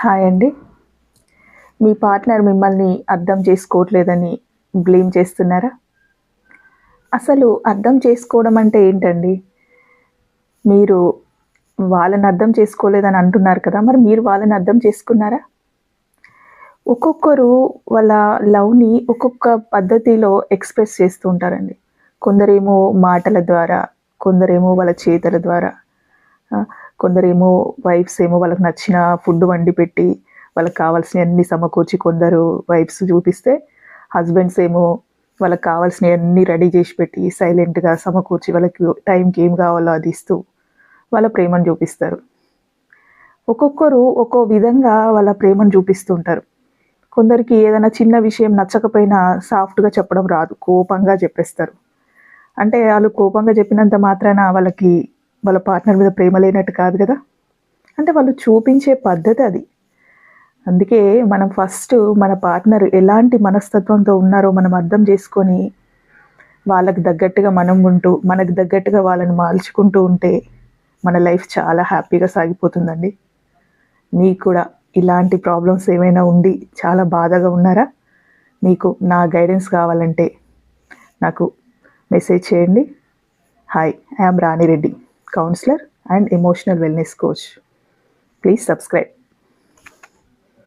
Hi అండి. మీ partner మిమ్మల్ని అర్థం చేసుకోవట్లేదని బ్లేమ్ చేస్తున్నారా? అసలు అర్థం చేసుకోవడం అంటే ఏంటండి? మీరు వాళ్ళని అర్థం చేసుకోలేదని అంటున్నారు కదా! మరి మీరు వాళ్ళని అర్థం చేసుకున్నారా? ఒక్కొక్కరు వాళ్ళ లవ్‌ని ఒక్కొక్క పద్ధతిలో ఎక్స్‌ప్రెస్ చేస్తూ ఉంటారండి. కొందరేమో మాటల ద్వారా, కొందరేమో వాళ్ళ చేతల ద్వారా, ఆహ్, కొందరేమో వైఫ్స్ ఏమో వాళ్ళకి నచ్చిన ఫుడ్ వండి పెట్టి, వాళ్ళకి కావాల్సినయన్నీ సమకూర్చి కొందరు వైఫ్స్ చూపిస్తే, హస్బెండ్స్ ఏమో వాళ్ళకి కావాల్సినయన్నీ రెడీ చేసి పెట్టి, సైలెంట్‌గా సమకూర్చి వాళ్ళకి టైంకి ఏం కావాలో అది ఇస్తూ, వాళ్ళ ప్రేమను చూపిస్తారు. ఒక్కొక్కరు ఒక్కో విధంగా వాళ్ళ ప్రేమను చూపిస్తూ ఉంటారు. కొందరికి ఏదైనా చిన్న విషయం నచ్చకపోయినా సాఫ్ట్‌గా చెప్పడం రాదు. కోపంగా చెప్పేస్తారు. అంటే ఆళ్ళు కోపంగా చెప్పినంత మాత్రాన వాళ్ళకి వాళ్ళ పార్ట్నర్ మీద ప్రేమ లేనట్టు కాదు గదా! అంటే వాళ్ళు చూపించే పద్ధతి అది. అందుకే మనం ఫస్టు మన పార్ట్నర్ ఎలాంటి మనస్తత్వంతో ఉన్నారో మనం అర్థం చేసుకొని, వాళ్ళకి తగ్గట్టుగా మనం ఉంటూ, మనకు తగ్గట్టుగా వాళ్ళని మార్చుకుంటూ ఉంటే, మన లైఫ్ చాలా హ్యాపీగా సాగిపోతుందండి. మీకు కూడా ఇలాంటి ప్రాబ్లమ్స్ ఏమైనా ఉండి చాలా బాధగా ఉన్నారా? మీకు నా గైడెన్స్ కావాలంటే నాకు మెసేజ్ చేయండి. Hi, I am Rani Reddy, counsellor and emotional wellness coach. Please subscribe.